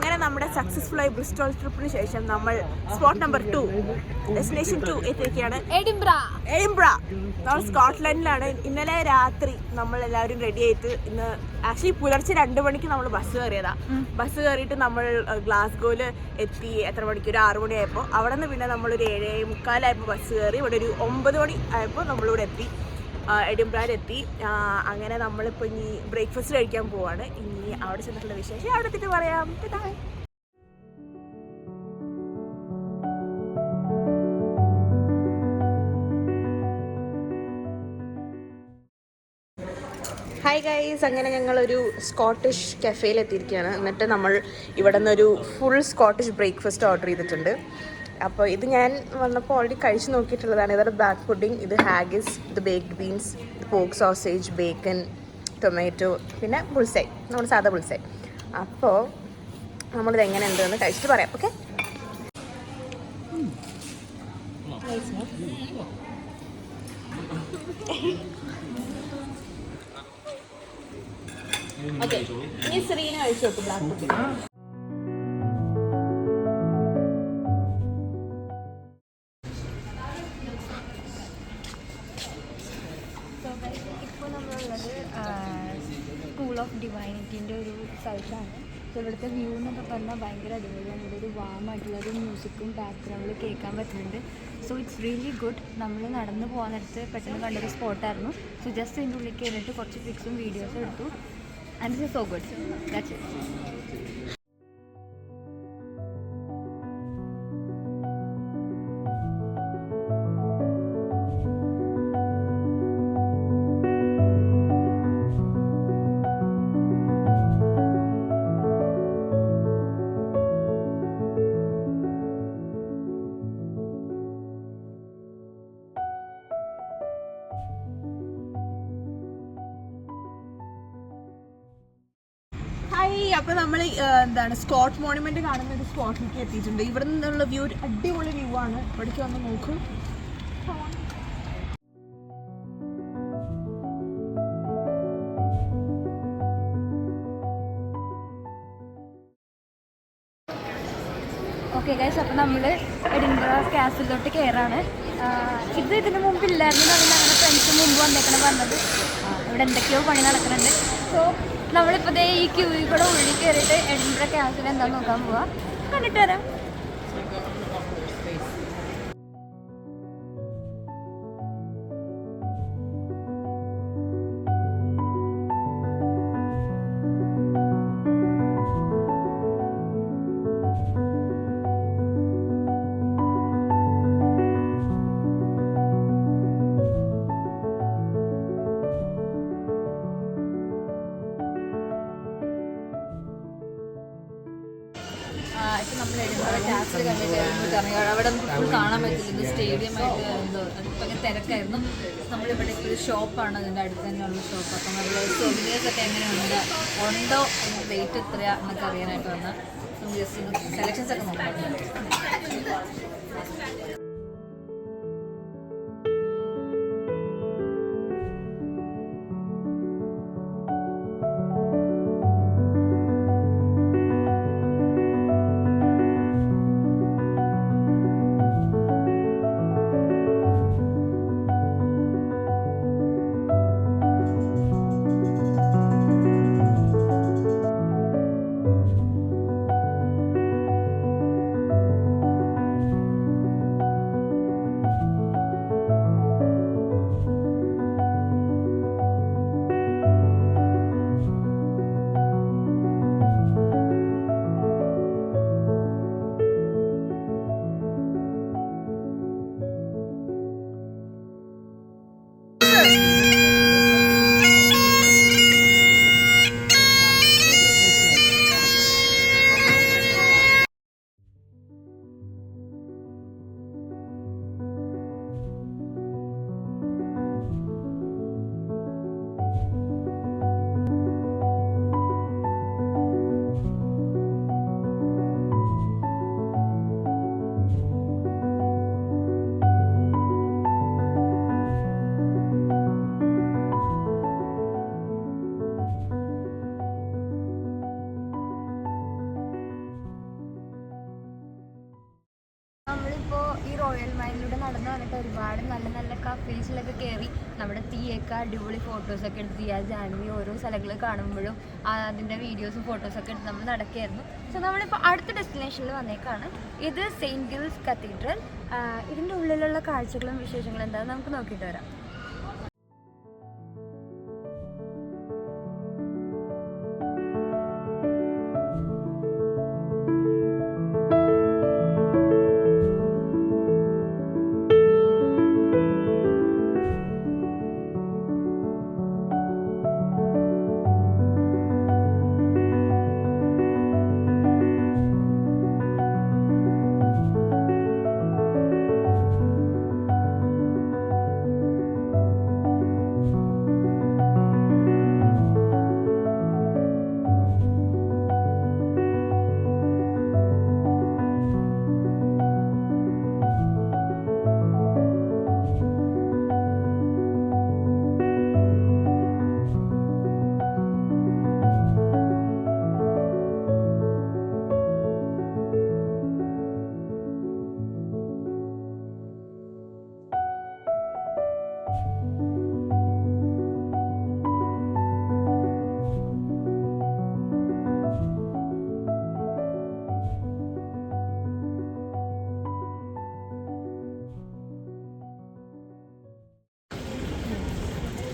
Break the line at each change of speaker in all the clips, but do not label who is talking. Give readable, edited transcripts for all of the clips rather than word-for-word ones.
അങ്ങനെ നമ്മുടെ സക്സസ്ഫുൾ ആയി ബ്രിസ്റ്റോൾ ട്രിപ്പിന് ശേഷം നമ്മൾ സ്പോട്ട് നമ്പർ 2 ഡെസ്റ്റിനേഷൻ 2 എത്തിയിരിക്കുകയാണ്. എഡിൻബ്ര. നമ്മൾ സ്കോട്ട്ലൻഡിലാണ്. ഇന്നലെ രാത്രി നമ്മൾ എല്ലാവരും റെഡി ആയിട്ട് ഇന്ന് ആക്ച്വലി പുലർച്ചെ 2 മണിക്ക് നമ്മൾ ബസ് കയറിയതാണ്. ബസ് കയറിയിട്ട് നമ്മൾ ഗ്ലാസ്ഗോയിൽ എത്തി. എത്ര മണിക്ക്? ഒരു 6 മണിയായപ്പോൾ. അവിടെ നിന്ന് പിന്നെ നമ്മളൊരു 7:45 ബസ് കയറി ഇവിടെ ഒരു 9 മണി ആയപ്പോൾ നമ്മളിവിടെ എത്തി, എഡിൻബ്രയിലെത്തി. അങ്ങനെ നമ്മളിപ്പോൾ ഇനി ബ്രേക്ക്ഫാസ്റ്റ് കഴിക്കാൻ പോവാണ്. ഇനി അവിടെ ചെന്നിട്ടുള്ള വിശേഷം അവിടെ എത്തിയിട്ട് പറയാം. ഹായ് ഗൈസ്, അങ്ങനെ ഞങ്ങളൊരു സ്കോട്ടിഷ് കഫേയിൽ എത്തിയിരിക്കുകയാണ്. എന്നിട്ട് നമ്മൾ ഇവിടെ നിന്നൊരു ഫുൾ സ്കോട്ടിഷ് ബ്രേക്ക്ഫാസ്റ്റ് ഓർഡർ ചെയ്തിട്ടുണ്ട്. അപ്പോൾ ഇത് ഞാൻ വന്നപ്പോൾ ഓൾറെഡി കഴിച്ച് നോക്കിയിട്ടുള്ളതാണ്. ഇതൊരു ബ്ലാക്ക് പുഡിംഗ്, ഇത് ഹാഗിസ്, ഇത് ബേക്ക്ഡ് ബീൻസ്, ഇത് പോർക്ക് സോസേജ്, ബേക്കൺ, ടൊമാറ്റോ, പിന്നെ ബുൾസൈ, നമ്മുടെ സാധാ ബുൾസൈ. അപ്പോൾ നമ്മളിത് എങ്ങനെ ഉണ്ടെന്ന് കഴിച്ചിട്ട് പറയാം. Okay, okay. ഇനി ശ്രീനെ കഴിച്ചു നോക്കും ബ്ലാക്ക് പുഡിംഗ്.
ഇപ്പോൾ നമ്മളുള്ളത് സ്കൂൾ ഓഫ് ഡിവൈനിറ്റിൻ്റെ ഒരു സ്ഥലത്താണ്. സോ ഇവിടുത്തെ വ്യൂ എന്നൊക്കെ പറഞ്ഞാൽ ഭയങ്കര അടിപൊളിയാണ്. ഇവിടെ ഒരു വാമായിട്ടുള്ളൊരു മ്യൂസിക്കും ബാക്ക്ഗ്രൗണ്ടിൽ കേൾക്കാൻ പറ്റുന്നുണ്ട്. So it's really good. നമ്മൾ നടന്ന് പോകുന്നിടത്ത് പെട്ടെന്ന് കണ്ടൊരു സ്പോട്ടായിരുന്നു. സോ ജസ്റ്റ് ഇതിൻ്റെ ഉള്ളിൽ കയറിയിട്ട് കുറച്ച് പിക്സും വീഡിയോസും എടുത്തു. And this is so good. That's it.
അപ്പോൾ നമ്മൾ എന്താണ് സ്കോട്ട് മോണുമെന്റ് കാണുന്ന ഒരു സ്പോട്ടിലേക്ക് എത്തിയിട്ടുണ്ട്. ഇവിടെ നിന്നുള്ള വ്യൂ ഒരു അടിപൊളി വ്യൂ ആണ്. ഇവിടേക്ക് വന്ന് നോക്കൂ.
ഓക്കെ ഗൈസ്, അപ്പോൾ നമ്മൾ എഡിൻബ്ര കാസിലോട്ട് കയറാണ്. ഇതിന് മുമ്പില്ലായിരുന്നു. അങ്ങനെ ഫ്രണ്ട്സ് മുമ്പ് വന്നേക്കണം പറഞ്ഞത്. ഇവിടെ എന്തൊക്കെയോ പണി നടക്കുന്നുണ്ട്. സോ നമ്മളിപ്പോൾ ഈ ക്യൂയിൽ കൂടെ ഉള്ളിൽ കയറിയിട്ട് എഡിൻബ്ര കാസിൽ എന്താ നോക്കാൻ പോവാം. കണ്ടിട്ട് വരാം.
ഇപ്പം നമ്മൾ എഡിൻബ്ര കാസിൽ കണ്ടിട്ട് അവിടെ നമുക്ക് ഫുൾ കാണാൻ പറ്റില്ല. സ്റ്റേഡിയമായിട്ട് എന്തോ അതിപ്പോൾ അങ്ങനെ തിരക്കായിരുന്നു. നമ്മളിവിടെ ഒരു ഷോപ്പാണ്, അതിൻ്റെ അടുത്ത് തന്നെയുള്ള ഷോപ്പ്. അപ്പം നമ്മൾ സൊവനിയേഴ്സൊക്കെ എങ്ങനെയുണ്ട്, ഉണ്ടോ, റേറ്റ് എത്രയാ എന്നൊക്കെ അറിയാനായിട്ട് വന്നാൽ നമുക്ക് ജസ്റ്റ് സെലക്ഷൻസ് ഒക്കെ നോക്കാം.
നടന്നു വന്നിട്ട് ഒരുപാട് നല്ല നല്ല കഫേസിലൊക്കെ കയറി നമ്മുടെ തീയൊക്കെ അടിപൊളി ഫോട്ടോസൊക്കെ എടുത്ത് തീയ ജാൻവി ഓരോ സ്ഥലങ്ങൾ കാണുമ്പോഴും അതിൻ്റെ വീഡിയോസും ഫോട്ടോസൊക്കെ എടുത്ത് നമ്മൾ നടക്കുകയായിരുന്നു. സോ നമ്മളിപ്പോൾ അടുത്ത ഡെസ്റ്റിനേഷനിൽ വന്നേക്കാണ്. ഇത് സെയിൻറ്റ് ഗിൽസ് കത്തീഡ്രൽ. ഇതിൻ്റെ ഉള്ളിലുള്ള കാഴ്ചകളും വിശേഷങ്ങളും എന്താണെന്ന് നമുക്ക് നോക്കിയിട്ട് വരാം.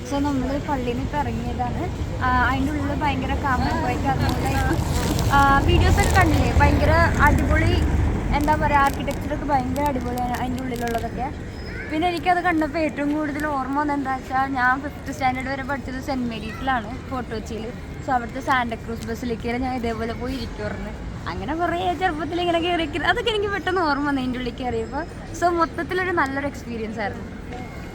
സോ നമ്മൾ പള്ളിയിൽ നിന്ന് ഇപ്പോൾ ഇറങ്ങിയതാണ്. അതിൻ്റെ ഉള്ളിൽ ഭയങ്കര കാമൻ പോയിട്ട് അതുപോലെ വീഡിയോസൊക്കെ കണ്ടില്ലേ, ഭയങ്കര അടിപൊളി, എന്താ പറയുക, ആർക്കിടെക്ചറൊക്കെ ഭയങ്കര അടിപൊളിയാണ് അതിൻ്റെ ഉള്ളിലുള്ളതൊക്കെ. പിന്നെ എനിക്കത് കണ്ടപ്പോൾ ഏറ്റവും കൂടുതൽ ഓർമ്മ വന്നത് എന്താ വെച്ചാൽ, ഞാൻ 5th സ്റ്റാൻഡേർഡ് വരെ പഠിച്ചത് സെൻറ്റ് മേരീസിലാണ്, ഫോർട്ട് കൊച്ചിയിൽ. സോ അവിടുത്തെ സാന്റാക്രൂസ് ബസിലിക്കയിൽ ഞാൻ ഇതേപോലെ പോയി ഇരിക്കുമായിരുന്നു. അങ്ങനെ കുറേ ചെറുപ്പത്തിൽ ഇങ്ങനെ കയറിയിരിക്കുന്നത് അതൊക്കെ എനിക്ക് പെട്ടെന്ന് ഓർമ്മ വന്നു അതിൻ്റെ ഉള്ളിൽ കയറിയപ്പോൾ. സോ മൊത്തത്തിലൊരു നല്ലൊരു എക്സ്പീരിയൻസ് ആയിരുന്നു.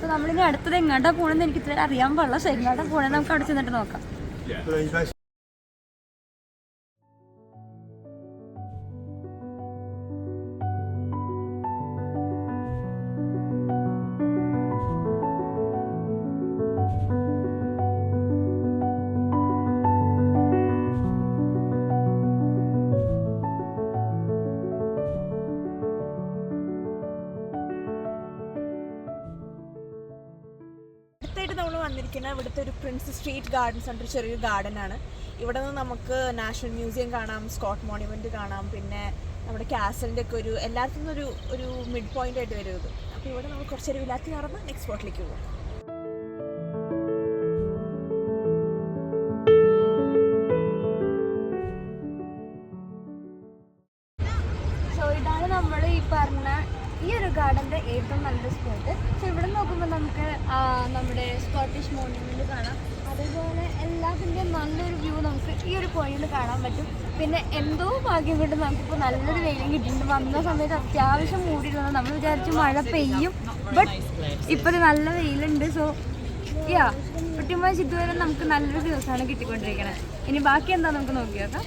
സോ നമ്മളിനി അടുത്തത് എങ്ങോട്ടാണ് പോകണമെന്ന് എനിക്ക് ഇത്ര അറിയാൻ പാടില്ല. സോ എങ്ങോട്ടാണ് പോകണമെന്ന് നമുക്ക് അവിടെ ചെന്നിട്ട് നോക്കാം.
നമ്മൾ വന്നിരിക്കുന്നത് ഇവിടുത്തെ ഒരു പ്രിൻസ് സ്ട്രീറ്റ് ഗാർഡൻസ് പറഞ്ഞൊരു ചെറിയൊരു ഗാർഡനാണ്. ഇവിടെ നിന്ന് നമുക്ക് നാഷണൽ മ്യൂസിയം കാണാം, സ്കോട്ട് മോണ്യുമെൻറ്റ് കാണാം, പിന്നെ നമ്മുടെ കാസലിൻ്റെ ഒക്കെ ഒരു എല്ലാത്തിനും ഒരു മിഡ് പോയിൻ്റ് ആയിട്ട് വരും ഇത്. അപ്പോൾ ഇവിടെ നമ്മൾ കുറച്ചൊരു വിലാത്തി നടന്ന് നെക്സ്റ്റ് സ്പോട്ടിലേക്ക് പോകും.
സോ ഇതാണ് നമ്മൾ ഈ പറഞ്ഞ ഈ ഒരു ഗാർഡൻ്റെ ഏറ്റവും നല്ലൊരു സ്പോട്ട്. സോ ഇവിടെ നോക്കുമ്പോൾ നമുക്ക് നമ്മുടെ സ്കോട്ടിഷ് മോണ്യുമെൻറ്റ് കാണാം. അതേപോലെ എല്ലാത്തിൻ്റെയും നല്ലൊരു വ്യൂ നമുക്ക് ഈ ഒരു പോയിന്റിൽ കാണാൻ പറ്റും. പിന്നെ എന്തോ ഭാഗ്യം കൊണ്ട് നമുക്കിപ്പോൾ നല്ലൊരു വെയിലും കിട്ടിയിട്ടുണ്ട്. വന്ന സമയത്ത് അത്യാവശ്യം മൂടിയിരുന്നത്, നമ്മൾ വിചാരിച്ച് മഴ പെയ്യും, ബട്ട് ഇപ്പോൾ ഒരു നല്ല വെയിലുണ്ട്. സോ pretty much ഇതുവരെ നമുക്ക് നല്ലൊരു ദിവസമാണ് കിട്ടിക്കൊണ്ടിരിക്കുന്നത്. ഇനി ബാക്കി എന്താ നമുക്ക് നോക്കി നോക്കാം.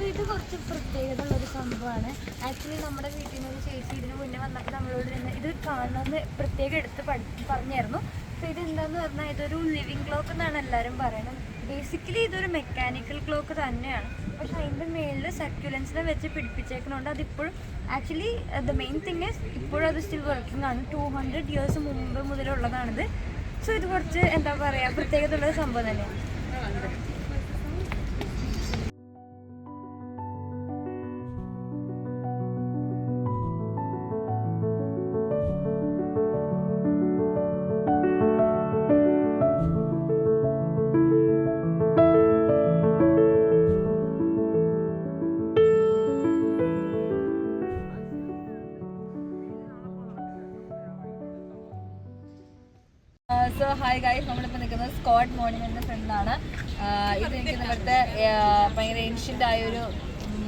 ഇത് കുറച്ച് പ്രത്യേകത ഉള്ളൊരു സംഭവമാണ്. ആക്ച്വലി നമ്മുടെ വീട്ടിൽ നിന്ന് ഒരു ചേച്ചി ഇതിന് മുന്നേ വന്നപ്പോൾ നമ്മളോട് ഇത് കാണണമെന്ന് പ്രത്യേകം എടുത്ത് പറഞ്ഞായിരുന്നു. സോ ഇതെന്താന്ന് പറഞ്ഞാൽ ഇതൊരു ലിവിങ് ക്ലോക്ക് എന്നാണ് എല്ലാവരും പറയുന്നത്. ബേസിക്കലി ഇതൊരു മെക്കാനിക്കൽ ക്ലോക്ക് തന്നെയാണ്, പക്ഷെ അതിൻ്റെ മേളിൽ സക്യുലൻസിനെ വെച്ച് പിടിപ്പിച്ചേക്കണോണ്ട് അതിപ്പോഴും actually the main thing is ഇപ്പോഴും അത് സ്റ്റിൽ വർക്കിംഗ് ആണ്. 200 years മുമ്പ് മുതലുള്ളതാണിത്. സോ ഇത് കുറച്ച് എന്താ പറയുക പ്രത്യേകത ഉള്ളൊരു സംഭവം തന്നെയാണ്.
സോ ഹായ് ഗൈസ്, നമ്മളിപ്പോൾ നിൽക്കുന്നത് സ്കോട്ട് മോണുമെന്റിന്റെ ഫ്രണ്ടിലാണ്. ഇത് എനിക്ക് ഇവിടുത്തെ ഭയങ്കര ഏൻഷ്യൻ്റ് ആയൊരു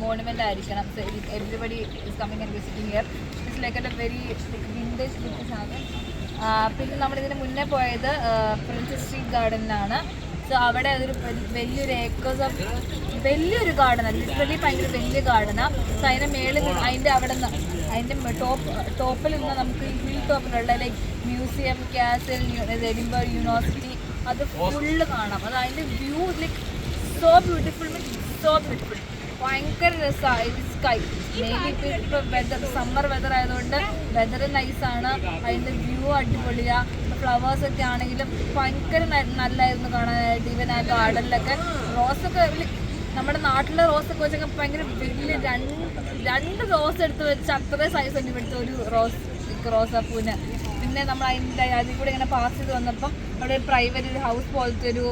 മോണുമെന്റ് ആയിരിക്കണം. So everybody is coming and visiting here. It's like A very vintage look ആണ്. പിന്നെ നമ്മളിതിന് മുന്നേ പോയത് പ്രിൻസസ് സ്ട്രീറ്റ് ഗാർഡനിലാണ്. സോ അവിടെ അതൊരു വലിയൊരു ഏക്കേഴ്സ് ഓഫ് വലിയൊരു ഗാർഡനാണ്, ലിറ്ററലി ഭയങ്കര വലിയ ഗാർഡനാണ്. സോ അതിൻ്റെ മേളിൽ അതിൻ്റെ അവിടെ നിന്ന് അതിൻ്റെ ടോപ്പിൽ നിന്ന് നമുക്ക് ഹിൽ ടോപ്പിലുള്ള like museum, castle, Edinburgh university അത് ഫുള്ള് കാണാം. അത് അതിൻ്റെ view like so beautiful, means so beautiful, ഭയങ്കര രസമാണ്. സ്കൈ മെയിൻലി ഇപ്പോൾ വെതർ സമ്മർ വെതർ ആയതുകൊണ്ട് വെതർ നൈസാണ്, അതിൻ്റെ വ്യൂ അടിപൊളിയാണ്. ഫ്ലവേഴ്സൊക്കെ ആണെങ്കിലും ഭയങ്കര നല്ലതായിരുന്നു കാണാനായിട്ട്. ഈവൻ ആ ഗാർഡനിലൊക്കെ റോസൊക്കെ നമ്മുടെ നാട്ടിലെ റോസൊക്കെ വെച്ചൊക്കെ ഭയങ്കര വലിയ രണ്ട് റോസ് എടുത്ത് വെച്ച് അത്രയും സൈസ് ഉണ്ട് ഇവിടുത്തെ ഒരു റോസാപ്പൂവിന്. പിന്നെ നമ്മൾ അതിൽ കൂടെ ഇങ്ങനെ പാസ് ചെയ്ത് വന്നപ്പം അവിടെ പ്രൈവറ്റ് ഒരു ഹൗസ് പോലത്തെ ഒരു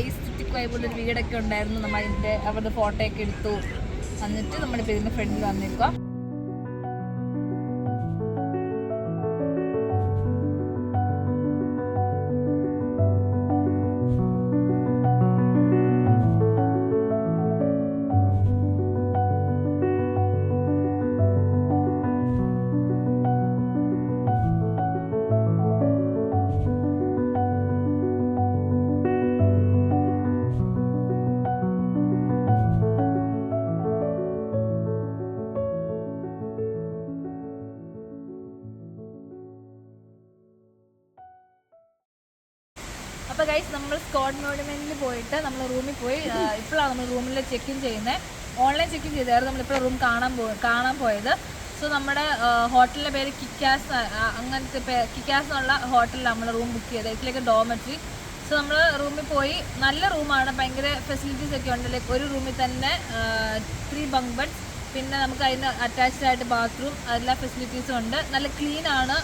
എയ്സ്റ്റിക് ആയിട്ടുള്ളൊരു വീടൊക്കെ ഉണ്ടായിരുന്നു. നമ്മൾ അവരുടെ ഫോട്ടോയൊക്കെ എടുത്തു. എന്നിട്ട് നമ്മളിപ്പോൾ ഇതിൻ്റെ ഫ്രണ്ടിൽ വന്നിരിക്കുക. അപ്പോൾ ഗൈസ്, നമ്മൾ സ്കോട്ട് മോണുമെന്റിൽ പോയിട്ട് നമ്മൾ റൂമിൽ പോയി. ഇപ്പോഴാണ് നമ്മൾ റൂമിൽ ചെക്ക് ഇൻ ചെയ്യുന്നത്. ഓൺലൈൻ ചെക്ക് ഇൻ ചെയ്തായിരുന്നു. നമ്മളിപ്പോൾ റൂം കാണാൻ പോയത്. സോ നമ്മുടെ ഹോട്ടലിൻ്റെ പേര് കിക്കാസ്, അങ്ങനത്തെ കിക്കാസ് എന്നുള്ള ഹോട്ടലിലാണ് നമ്മൾ റൂം ബുക്ക് ചെയ്തത്. ഇതിലേക്ക് ഡോമെട്രി. സോ നമ്മൾ റൂമിൽ പോയി. നല്ല റൂമാണ്, ഭയങ്കര ഫെസിലിറ്റീസ് ഒക്കെ ഉണ്ട്. ലൈക്ക് ഒരു റൂമിൽ തന്നെ 3 ബങ്ക് ബെഡ്സ്, പിന്നെ നമുക്ക് അതിന് അറ്റാച്ച്ഡ് ആയിട്ട് ബാത്റൂം, എല്ലാ ഫെസിലിറ്റീസും ഉണ്ട്. നല്ല ക്ലീനാണ്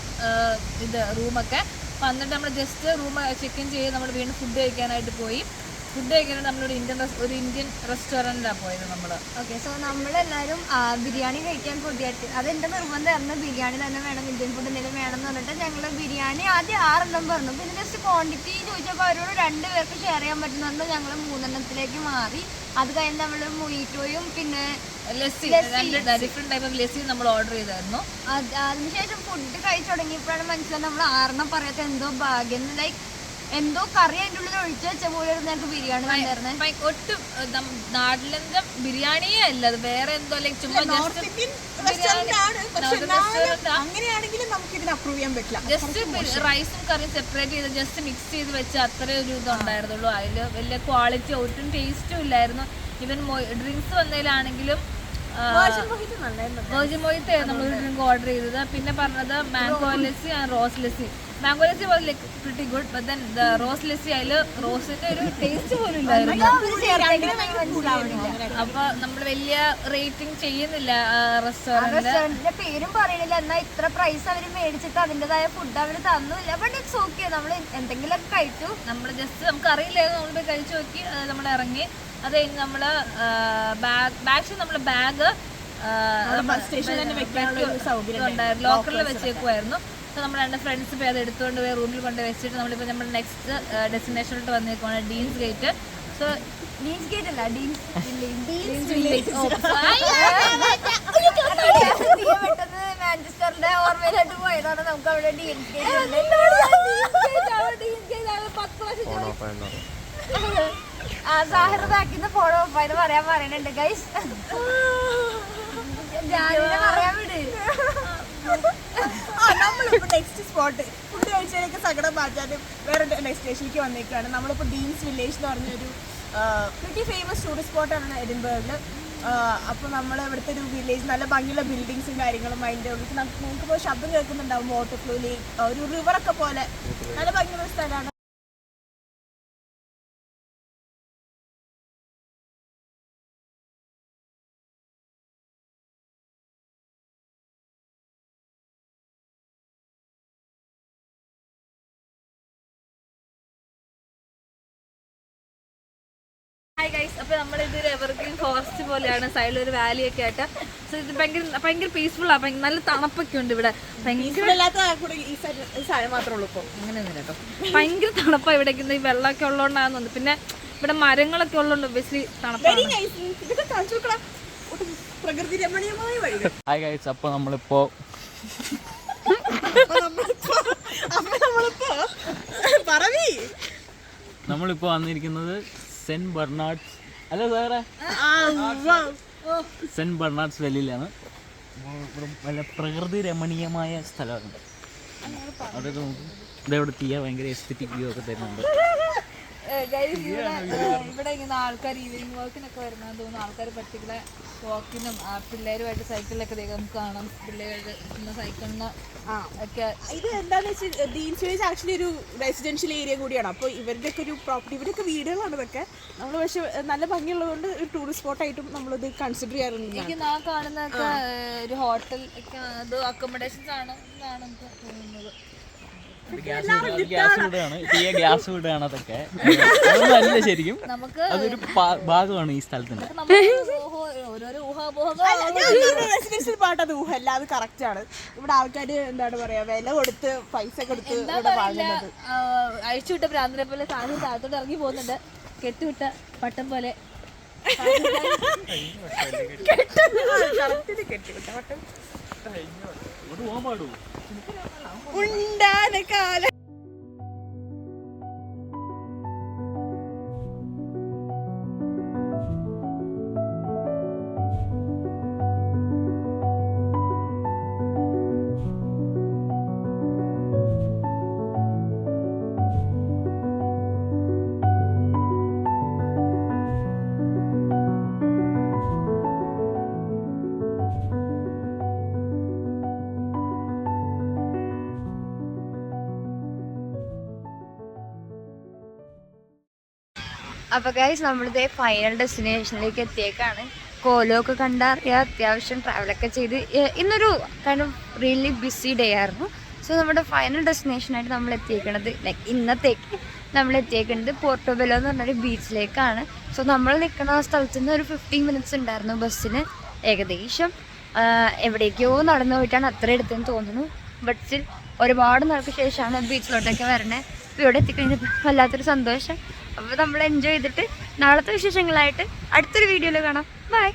ഇത് റൂമൊക്കെ. അപ്പോൾ എന്നിട്ട് നമ്മൾ ജസ്റ്റ് റൂം ചെക്ക് ഇൻ ചെയ്ത് നമ്മൾ വീണ്ടും ഫുഡ് കഴിക്കാനായിട്ട് പോയി. ഫുഡ് കഴിക്കാനായിട്ട് നമ്മളൊരു ഇന്ത്യൻ റെസ്റ്റോറൻറ്റിലാണ് പോയത് നമ്മൾ.
ഓക്കെ, സോ നമ്മളെല്ലാവരും ബിരിയാണി കഴിക്കാൻ കൊതിയായിട്ട്, അതെൻ്റെ നിർബന്ധമായിരുന്നു. ബിരിയാണി തന്നെ വേണം, ഇന്ത്യൻ ഫുഡ് എന്തെങ്കിലും വേണം എന്ന് പറഞ്ഞിട്ട് ഞങ്ങൾ ബിരിയാണി ആദ്യം 6 പറഞ്ഞു. പിന്നെ ജസ്റ്റ് ക്വാണ്ടിറ്റി ചോദിച്ചപ്പോൾ അവരോട് 2 പേർക്ക് ഷെയർ ചെയ്യാൻ പറ്റുന്നുണ്ട്. ഞങ്ങൾ 3 മാറി. അത് കഴിഞ്ഞ് നമ്മൾ മൊയ്റ്റോയും പിന്നെ
lassi, different type of lassi നമ്മൾ ഓർഡർ ചെയ്തായിരുന്നു.
അതിനുശേഷം ഫുഡ് കഴിച്ചു തുടങ്ങിയപ്പോഴാണ് മനസ്സിലായത് നമ്മൾ 6 പറയാത്ത എന്തോ ഭാഗ്യം. ലൈക്ക് എന്തോ കറി അതിൻ്റെ ഉള്ളിൽ ഒഴിച്ചു വെച്ച പോലെ ഞങ്ങൾക്ക് ബിരിയാണി വന്നിരുന്നത്.
ഒട്ടും നാട്ടിലെന്താ ബിരിയാണിയേ അല്ല, അത് വേറെ എന്തോ ലൈക്ക് ചുമ്മാ ജസ്റ്റ് റൈസും കറിയും സെപ്പറേറ്റ് ചെയ്ത് ജസ്റ്റ് മിക്സ് ചെയ്ത് വെച്ച് അത്രേ ഒരു ഇതുണ്ടായിരുന്നുള്ളൂ. അതിൽ വലിയ ക്വാളിറ്റി ഒട്ടും ടേസ്റ്റും ഇല്ലായിരുന്നു. ഈവൻ ഡ്രിങ്ക്സ് വന്നതിലാണെങ്കിലും വേർജിൻ മൊയ്ത്ത് നമ്മളൊരു ഡ്രിങ്ക് ഓർഡർ ചെയ്തത്. പിന്നെ പറഞ്ഞത് mango lassi and rose lassi. Mango lassi was like pretty good, but then the rose lassi അതിൽ റോസിന്റെ ഒരു ടേസ്റ്റ് പോലും ഇല്ലായിരുന്നു. അപ്പൊ നമ്മൾ വലിയ റേറ്റിംഗ് ചെയ്യുന്നില്ല
റെസ്റ്റോറന്റിന്റെ പേരും പറയണില്ല. എന്നാൽ ഇത്ര പ്രൈസ് അവർ മേടിച്ചിട്ട് അതിൻ്റെതായ ഫുഡ് അവർ തന്നില്ല. ബട്ട് ഇറ്റ്സ് ഓക്കെ, നമ്മൾ എന്തെങ്കിലുമൊക്കെ കഴിച്ചു.
നമ്മൾ ജസ്റ്റ് നമുക്ക് അറിയില്ലായിരുന്നു, നമ്മൾ പോയി കഴിച്ചു നോക്കി. നമ്മൾ ഇറങ്ങി. അത് കഴിഞ്ഞ് നമ്മൾ ബാഗ് ലോക്കറിൽ വെച്ചേക്കുമായിരുന്നു. സോ നമ്മൾ 2 ഫ്രണ്ട്സ് പോയി അത് എടുത്തുകൊണ്ട് പോയി റൂമിൽ കൊണ്ട് വെച്ചിട്ട് നമ്മളിപ്പോൾ നമ്മൾ നെക്സ്റ്റ് ഡെസ്റ്റിനേഷനിലോട്ട് വന്നേക്കുവാണ്, Deansgate. So
Deansgate അല്ല, ഡീൻസ് പെട്ടെന്ന് മാഞ്ചസ്റ്ററിന്റെ ഓർമ്മയിലോട്ട് പോയതാണ്. നമുക്ക് അവിടെ ഡീൻസ് ഗേറ്റ് സാഹിർ ബാക്കിന്ന് ഫോളോ ഓഫ് പറയാൻ പറയുന്നുണ്ട് ഗൈസ്. പറയാൻ വിട്.
നമ്മളിപ്പോ നെക്സ്റ്റ് സ്പോട്ട് ഫുഡ് കഴിച്ചതിലേക്ക് സങ്കടം മാറ്റാനും വേറെ ഡെസ്റ്റിനേഷനിലേക്ക് വന്നേക്കാണ്. നമ്മളിപ്പോൾ ഡീൻസ് വില്ലേജ് എന്ന് പറഞ്ഞൊരു പ്രിറ്റി ഫേമസ് ടൂറിസ്റ്റ് സ്പോട്ടാണ് എഡിൻബർഗിൽ. അപ്പോൾ നമ്മൾ ഇവിടുത്തെ ഒരു വില്ലേജ്, നല്ല ഭംഗിയുള്ള ബിൽഡിങ്സും കാര്യങ്ങളും, അതിൻ്റെ ഉള്ളിൽ നമുക്കിപ്പോൾ ശബ്ദം കേൾക്കുന്നുണ്ടാവും. വാട്ടർ ഫ്ലോ, ഒരു റിവറൊക്കെ പോലെ നല്ല ഭംഗിയുള്ള സ്ഥലമാണ്.
ഹായ് ഗൈസ്, അപ്പോൾ നമ്മളിതൊരു എവർഗ്രീൻ ഫോറസ്റ്റ് പോലെയാണ്, സൈഡിലൊരു വാലിയൊക്കെ ആയിട്ട്. സോ ഇത് ഭയങ്കര പീസ്ഫുള്ളാണ്, നല്ല തണുപ്പൊക്കെ ഉണ്ട് ഇവിടെ. അങ്ങനെയൊന്നും കേട്ടോ, ഭയങ്കര തണുപ്പാണ് ഇവിടേക്ക്. ഈ വെള്ളമൊക്കെ ഉള്ളതുകൊണ്ടാണെന്ന് തോന്നുന്നു. പിന്നെ ഇവിടെ മരങ്ങളൊക്കെ ഉള്ളതുകൊണ്ട് ഒബ്വിയസ്ലി തണുപ്പാണ്.
ഹായ് ഗൈസ്, അപ്പോൾ നമ്മളിപ്പോ വന്നിരിക്കുന്നത് സെന്റ് ബെർണാർഡ്സ് അല്ല സാറേ സെന്റ് ബെർണാർഡ്സ് വാലിയിലാണ്. നല്ല പ്രകൃതി രമണീയമായ സ്ഥലമാണ്. അവിടെ ഇതവിടെ ചെയ്യാൻ ഭയങ്കര എസ്തെറ്റിക് വ്യൂ ഒക്കെ തരുന്നുണ്ട്.
ഇവിടെ ഇങ്ങനെ ആൾക്കാർ ഈവനിങ് വാക്കിനൊക്കെ വരുന്നതെന്ന് തോന്നുന്നു. ആൾക്കാർ പർട്ടിക്കുലർ വാക്കിനും പിള്ളേരുമായിട്ട് സൈക്കിളിലൊക്കെ നമുക്ക് കാണാം. പിള്ളേരുടെ സൈക്കിളിന് ഒക്കെ
ഇത് എന്താണെന്ന് വെച്ചാൽ ഡീൻസ് വില്ലേജ് ആക്ച്വലി ഒരു റെസിഡൻഷ്യൽ ഏരിയ കൂടിയാണ്. അപ്പോൾ ഇവരുടെ ഒക്കെ ഒരു പ്രോപ്പർട്ടി, ഇവരൊക്കെ വീടുകളാണ് ഇതൊക്കെ. നമ്മൾ പക്ഷെ നല്ല ഭംഗിയുള്ളതുകൊണ്ട് ഒരു ടൂറിസ്റ്റ് സ്പോട്ടായിട്ടും നമ്മളിത് കൺസിഡർ ചെയ്യാറുണ്ട്.
എനിക്ക് നാം കാണുന്നതൊക്കെ ഒരു ഹോട്ടൽ ഒക്കെ അത് അക്കോമഡേഷൻസ് ആണ് എന്നാണ് എനിക്ക് തോന്നുന്നത്.
ഗ്യാസ് വീടാണ് അതൊക്കെ. അല്ല ശരിക്കും
നമുക്ക്
അതൊരു ഭാഗമാണ് ഈ സ്ഥലത്തിന്.
ഓരോരോ ഊഹാപോഹങ്ങൾ.
റെസിഡൻഷ്യൽ പാർട്ട് അത് ഊഹല്ല, അത് കറക്റ്റ് ആണ്. ഇവിടെ ആൾക്കാർ എന്താണ് പറയാ, വില കൊടുത്ത് പൈസ കൊടുത്ത് ഇവിടെ വാങ്ങുന്നത്.
അഴിച്ചുവിട്ട ഭ്രാന്തനെ പോലെ താഴെ താഴത്തോട്ട് ഇറങ്ങി പോകുന്നുണ്ട്. കെട്ടുവിട്ട പട്ടം പോലെ.
ഉണ്ടാനക്കാലം
അപ്പോൾ ഗൈസ്, നമ്മളിതേ ഫൈനൽ ഡെസ്റ്റിനേഷനിലേക്ക് എത്തിയേക്കാണ്. കോലമൊക്കെ കണ്ടറിയാം, അത്യാവശ്യം ട്രാവലൊക്കെ ചെയ്ത് ഇന്നൊരു kind of really BC day ആയിരുന്നു. സോ നമ്മുടെ ഫൈനൽ ഡെസ്റ്റിനേഷനായിട്ട് നമ്മൾ എത്തിയേക്കണത് ഇന്നത്തേക്ക് നമ്മൾ എത്തിയേക്കുന്നത് പോർട്ടോബെല്ലോ എന്ന് പറഞ്ഞൊരു ബീച്ചിലേക്കാണ്. സോ നമ്മൾ നിൽക്കുന്ന ആ സ്ഥലത്ത് നിന്ന് ഒരു 15 മിനിറ്റ്സ് ഉണ്ടായിരുന്നു ബസ്സിന്. ഏകദേശം എവിടേക്കോ നടന്നു പോയിട്ടാണ് അത്ര എടുത്തെന്ന് തോന്നുന്നു. ബട്ട് സ്റ്റിൽ ഒരുപാട് നാൾക്ക് ശേഷമാണ് ബീച്ചിലോട്ടൊക്കെ വരണേ. അപ്പോൾ ഇവിടെ എത്തിക്കഴിഞ്ഞപ്പോൾ വല്ലാത്തൊരു സന്തോഷം. അപ്പോൾ നമ്മൾ എൻജോയ് ചെയ്തിട്ട് നാളത്തെ വിശേഷങ്ങളായിട്ട് അടുത്തൊരു വീഡിയോയിൽ കാണാം. ബൈ.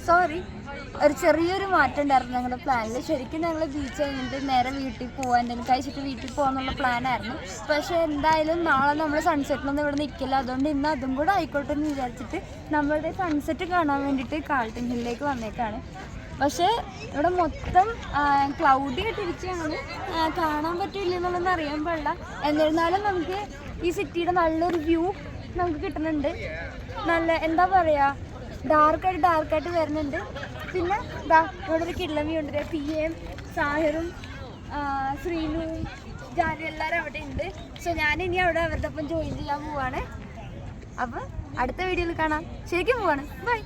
സോറി, ഒരു ചെറിയൊരു മാറ്റം ഉണ്ടായിരുന്നു ഞങ്ങളുടെ പ്ലാനിൽ. ശരിക്കും ഞങ്ങൾ ബീച്ച് കഴിഞ്ഞിട്ട് നേരെ വീട്ടിൽ പോകാൻ, എന്തെങ്കിലും കഴിച്ചിട്ട് വീട്ടിൽ പോകാന്നുള്ള പ്ലാനായിരുന്നു. പക്ഷേ എന്തായാലും നാളെ നമ്മൾ സൺസെറ്റിനൊന്നും ഇവിടെ നിൽക്കില്ല. അതുകൊണ്ട് ഇന്ന് അതും കൂടെ ആയിക്കോട്ടെ എന്ന് വിചാരിച്ചിട്ട് നമ്മളുടെ സൺസെറ്റ് കാണാൻ വേണ്ടിയിട്ട് കാൾട്ടൺ ഹില്ലിലേക്ക് വന്നേക്കാണ്. പക്ഷേ ഇവിടെ മൊത്തം ക്ലൗഡി ആയിട്ടിരിക്കുകയാണ്. കാണാൻ പറ്റില്ല എന്നുള്ളതെന്ന് അറിയാൻ പാടില്ല. എന്നിരുന്നാലും നമുക്ക് ഈ സിറ്റിയുടെ നല്ലൊരു വ്യൂ നമുക്ക് കിട്ടുന്നുണ്ട്. നല്ല എന്താ പറയുക, ഡാർക്കായിട്ട് വരുന്നുണ്ട്. പിന്നെ ഇവിടെ ഒരു കിള്ളം വ്യൂ ഉണ്ട്. PM, സാഹിറും ശ്രീനുവും ജാനും എല്ലാവരും അവിടെ ഉണ്ട്. സോ ഞാനിനി അവിടെ അവരുടെ ഒപ്പം ജോയിൻ ചെയ്യാൻ പോവാണ്. അപ്പം അടുത്ത വീഡിയോയിൽ കാണാം. ശരിക്കും പോവാണ്. ബൈ.